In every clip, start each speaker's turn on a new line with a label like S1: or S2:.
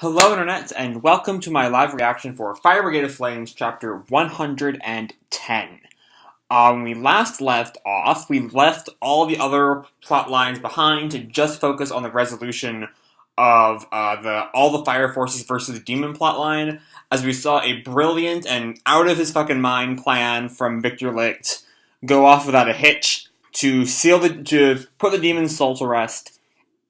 S1: Hello Internet, and welcome to my live reaction for Fire Brigade of Flames, chapter 110. When we last left off, we left all the other plot lines behind to just focus on the resolution of all the Fire Forces versus the Demon plotline, as we saw a brilliant and out-of-his-fucking-mind plan from Victor Licht go off without a hitch to put the Demon's soul to rest.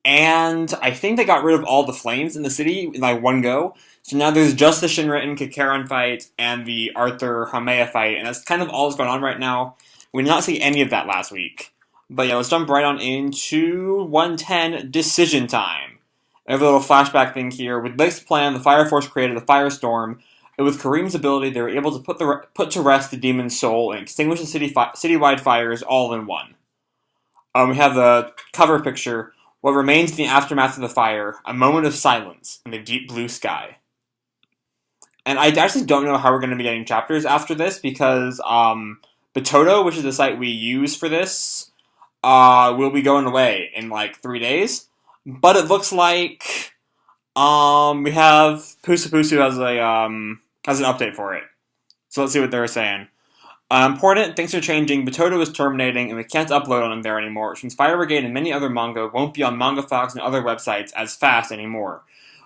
S1: And I think they got rid of all the flames in the city in like one go. So now there's just the Shinra and Kikaran fight and the Arthur Hamea fight, and that's kind of all that's going on right now. We did not see any of that last week. But yeah, let's jump right on into 110 Decision Time. I have a little flashback thing here. With Licht's plan, the Fire Force created a firestorm, and with Kareem's ability, they were able to put to rest the demon's soul and extinguish the citywide fires all in one. We have the cover picture. What remains in the aftermath of the fire, a moment of silence in the deep blue sky. And I actually don't know how we're going to be getting chapters after this, because Betoto, which is the site we use for this, will be going away in like 3 days. But it looks like we have Pusu Pusu has an update for it. So let's see what they're saying. Important, things are changing, Betoto is terminating, and we can't upload on there anymore, which means Fire Brigade and many other manga won't be on MangaFox and other websites as fast anymore.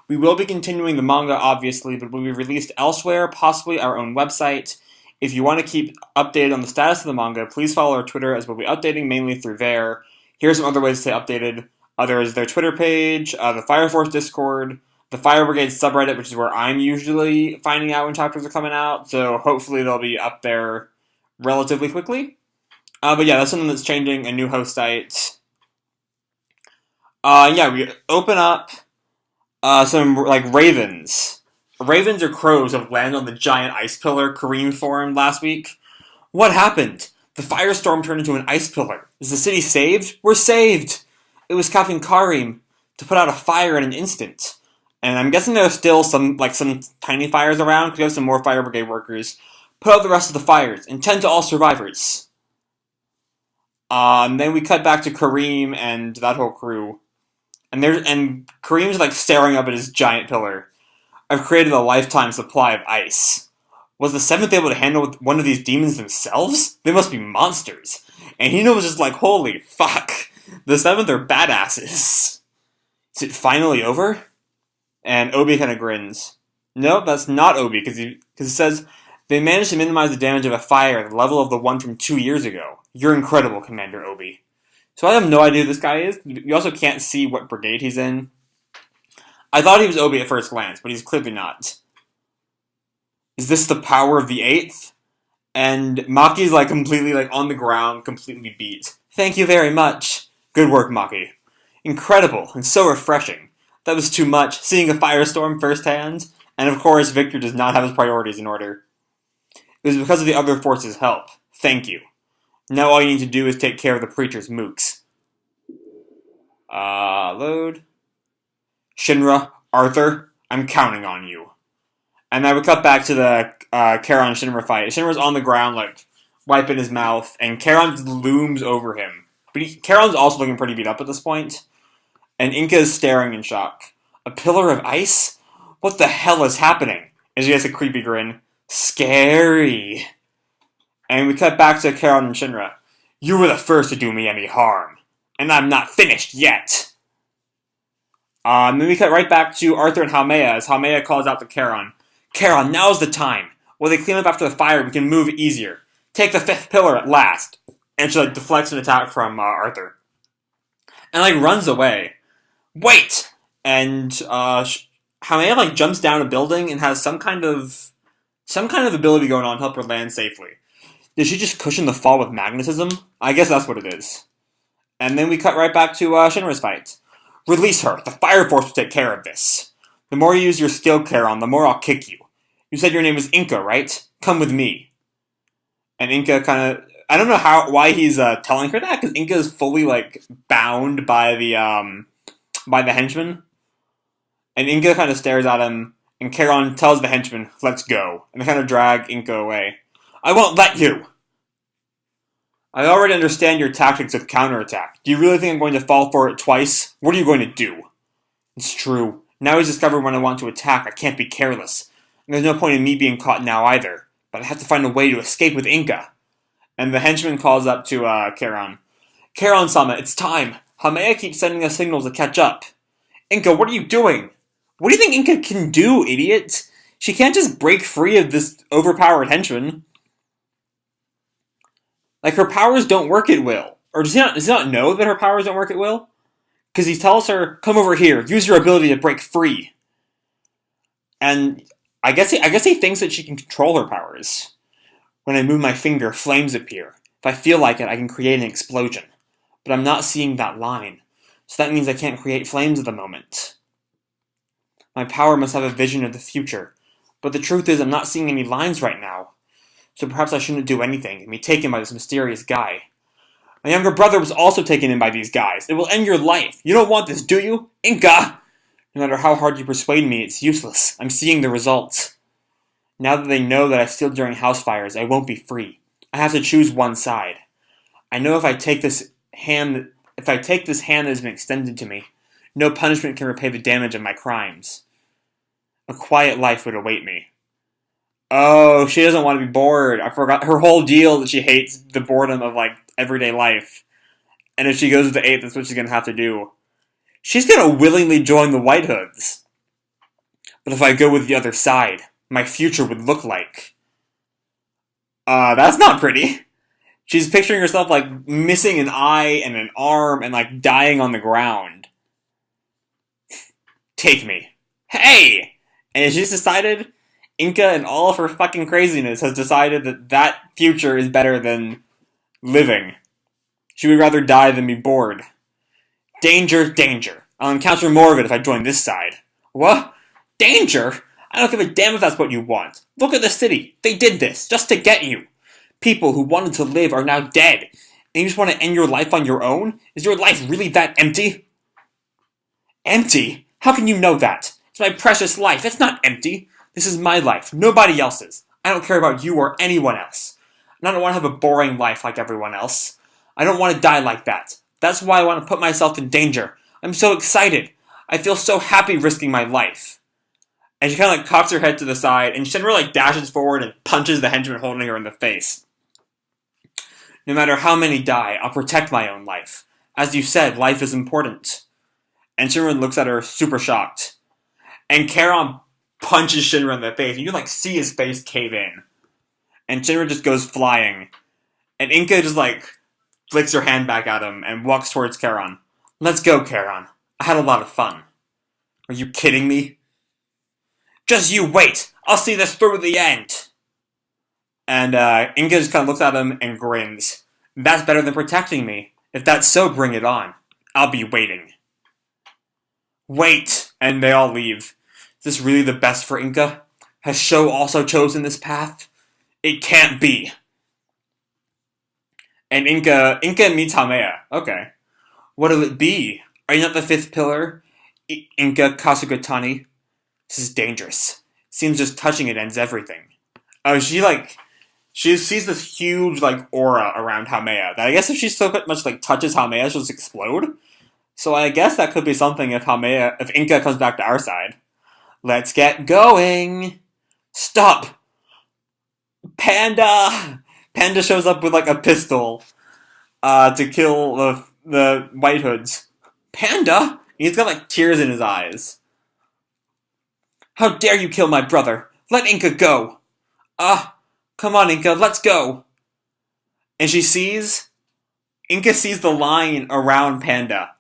S1: We will be continuing the manga, obviously, but will be released elsewhere, possibly our own website. If you want to keep updated on the status of the manga, please follow our Twitter, as we'll be updating mainly through there. Here's some other ways to stay updated. There is their Twitter page, the Fire Force Discord, the Fire Brigade subreddit, which is where I'm usually finding out when chapters are coming out, so hopefully they'll be up there relatively quickly. But yeah, that's something that's changing, a new host site. Yeah, we open up some, like, ravens. Ravens or crows have landed on the giant ice pillar Kareem formed last week. What happened? The firestorm turned into an ice pillar. Is the city saved? We're saved! It was Captain Kareem to put out a fire in an instant. And I'm guessing there's still some tiny fires around, because we have some more Fire Brigade workers. Put out the rest of the fires, and tend to all survivors. And then we cut back to Kareem and that whole crew. And Kareem's like staring up at his giant pillar. I've created a lifetime supply of ice. Was the 7th able to handle one of these demons themselves? They must be monsters. And Hino was just like, holy fuck. The 7th are badasses. Is it finally over? And Obi kind of grins. Nope, that's not Obi, because it says, they managed to minimize the damage of a fire at the level of the one from 2 years ago. You're incredible, Commander Obi. So I have no idea who this guy is. You also can't see what brigade he's in. I thought he was Obi at first glance, but he's clearly not. Is this the power of the 8th? And Maki's like completely like on the ground, completely beat. Thank you very much. Good work, Maki. Incredible and so refreshing. That was too much, seeing a firestorm firsthand. And of course, Victor does not have his priorities in order. It was because of the other forces' help. Thank you. Now all you need to do is take care of the preacher's mooks. Load. Shinra, Arthur, I'm counting on you. And I would cut back to the Charon Shinra fight. Shinra's on the ground, like, wiping his mouth, and Charon looms over him. But Charon's also looking pretty beat up at this point. And Inka is staring in shock. A pillar of ice? What the hell is happening? And she has a creepy grin. Scary. And we cut back to Charon and Shinra. You were the first to do me any harm. And I'm not finished yet. And then we cut right back to Arthur and Hamea as Hamea calls out to Charon. Charon, now's the time. While they clean up after the fire, we can move easier. Take the 5th pillar at last. And she deflects an attack from Arthur. And runs away. Wait! And Hamea jumps down a building and has some kind of ability going on to help her land safely. Did she just cushion the fall with magnetism? I guess that's what it is. And then we cut right back to Shinra's fight. Release her. The Fire Force will take care of this. The more you use your skill, Charon, the more I'll kick you. You said your name was Inka, right? Come with me. And Inka kind of... I don't know why he's telling her that, because Inka is fully, bound by the henchman. And Inka kind of stares at him, and Charon tells the henchman, let's go. And they kind of drag Inka away. I won't let you! I already understand your tactics of counterattack. Do you really think I'm going to fall for it twice? What are you going to do? It's true. Now he's discovered when I want to attack. I can't be careless. And there's no point in me being caught now either. But I have to find a way to escape with Inka. And the henchman calls up to Charon. Charon-sama, it's time. Hameya keeps sending us signals to catch up. Inka, what are you doing? What do you think Inka can do, idiot? She can't just break free of this overpowered henchman. Like, her powers don't work at will. Or does he not know that her powers don't work at will? Because he tells her, come over here, use your ability to break free. And I guess he thinks that she can control her powers. When I move my finger, flames appear. If I feel like it, I can create an explosion. But I'm not seeing that line. So that means I can't create flames at the moment. My power must have a vision of the future. But the truth is, I'm not seeing any lines right now. So perhaps I shouldn't do anything and be taken by this mysterious guy. My younger brother was also taken in by these guys. It will end your life. You don't want this, do you? Inka! No matter how hard you persuade me, it's useless. I'm seeing the results. Now that they know that I steal during house fires, I won't be free. I have to choose one side. I know if I take this hand that has been extended to me, no punishment can repay the damage of my crimes. A quiet life would await me. Oh, she doesn't want to be bored. I forgot her whole deal that she hates the boredom of, like, everyday life. And if she goes with the 8th, that's what she's going to have to do. She's going to willingly join the White Hoods. But if I go with the other side, my future would look like... that's not pretty. She's picturing herself, like, missing an eye and an arm and, like, dying on the ground. Take me. Hey! And she's decided... Inka, in all of her fucking craziness, has decided that that future is better than living. She would rather die than be bored. Danger, danger. I'll encounter more of it if I join this side. What? Danger? I don't give a damn if that's what you want. Look at the city. They did this, just to get you. People who wanted to live are now dead. And you just want to end your life on your own? Is your life really that empty? Empty? How can you know that? It's my precious life. It's not empty. This is my life, nobody else's. I don't care about you or anyone else. And I don't want to have a boring life like everyone else. I don't want to die like that. That's why I want to put myself in danger. I'm so excited. I feel so happy risking my life. And she kind of like cocks her head to the side, and Shinra like dashes forward and punches the henchman holding her in the face. No matter how many die, I'll protect my own life. As you said, life is important. And Shinra looks at her super shocked. And Charon punches Shinra in the face, and you can like see his face cave in. And Shinra just goes flying. And Inka just like flicks her hand back at him and walks towards Charon. Let's go, Charon. I had a lot of fun. Are you kidding me? Just you wait! I'll see this through to the end! And Inka just kind of looks at him and grins. That's better than protecting me. If that's so, bring it on. I'll be waiting. Wait! And they all leave. Is this really the best for Inka? Has Sho also chosen this path? It can't be. And Inka meets Hameya. Okay. What'll it be? Are you not the 5th pillar? Inka Kasugatani? This is dangerous. Seems just touching it ends everything. Oh, she sees this huge, like, aura around Hameya. That I guess if she so much, like, touches Hameya, she'll just explode. So I guess that could be something if Inka comes back to our side. Let's get going! Stop! Panda! Panda shows up with, like, a pistol, to kill the White Hoods. Panda? He's got, like, tears in his eyes. How dare you kill my brother? Let Inka go! Come on, Inka, let's go! And Inka sees the line around Panda.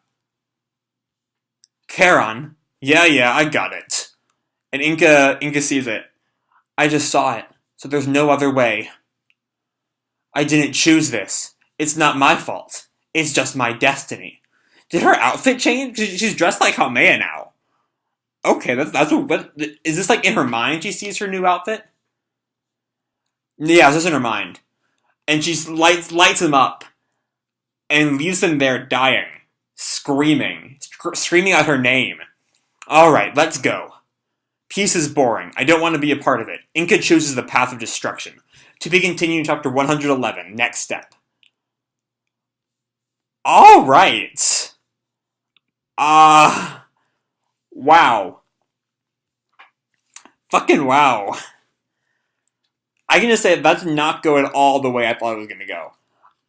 S1: Charon? Yeah, I got it. And Inka sees it. I just saw it, so there's no other way. I didn't choose this. It's not my fault. It's just my destiny. Did her outfit change? She's dressed like Hameya now. Okay, that's what is this like in her mind? She sees her new outfit. Yeah, it's just in her mind, and she lights him up, and leaves him there dying, screaming out her name. All right, let's go. Peace is boring. I don't want to be a part of it. Inka chooses the path of destruction. To be continued in chapter 111. Next step. All right. Wow. Fucking wow. I can just say that did not go at all the way I thought it was gonna go.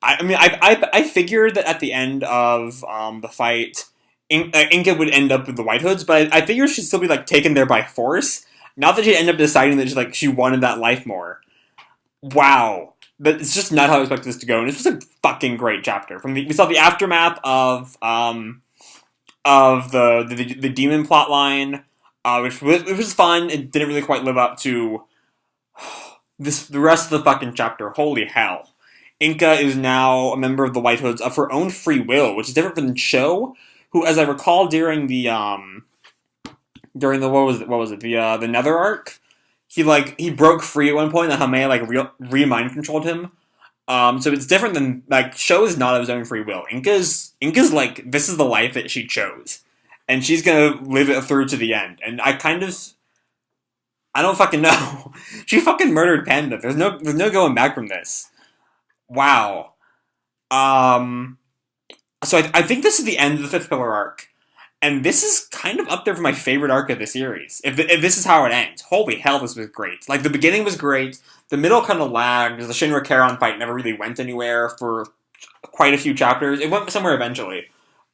S1: I mean, I figured that at the end of the fight, Inka would end up with the White Hoods, but I figured she'd still be like taken there by force. Not that she'd end up deciding that she wanted that life more. Wow, but it's just not how I expected this to go, and this was a fucking great chapter. We saw the aftermath of the demon plotline, which was fun. It didn't really quite live up to the rest of the fucking chapter. Holy hell. Inka is now a member of the White Hoods of her own free will, which is different from Cho, who, as I recall, during the what was it the Nether arc, he broke free at one point, and Hamea re-mind controlled him. So it's different than Cho is not of his own free will. Inka's like, this is the life that she chose, and she's gonna live it through to the end. And I don't fucking know. She fucking murdered Panda. There's no going back from this. Wow. So I think this is the end of the Fifth Pillar arc, and this is kind of up there for my favorite arc of the series. If this is how it ends, holy hell, this was great. Like, the beginning was great, the middle kind of lagged, the Shinra Charon fight never really went anywhere for quite a few chapters. It went somewhere eventually,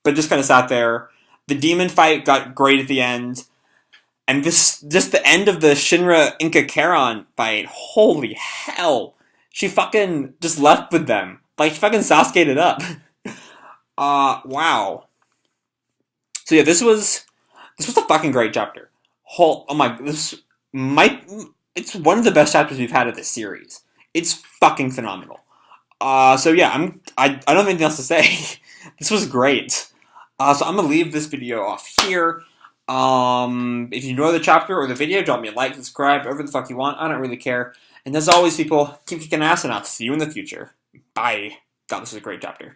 S1: but just kind of sat there. The demon fight got great at the end, and just the end of the Shinra Inka Charon fight, holy hell. She fucking just left with them. Like, she fucking Sasuke'd it up. Wow. So yeah, this was a fucking great chapter. It's one of the best chapters we've had of this series. It's fucking phenomenal. So yeah, I don't have anything else to say. This was great. So I'm gonna leave this video off here. If you enjoy the chapter or the video, drop me a like, subscribe, whatever the fuck you want. I don't really care. And as always, people, keep kicking ass, and I'll see you in the future. Bye. God, this is a great chapter.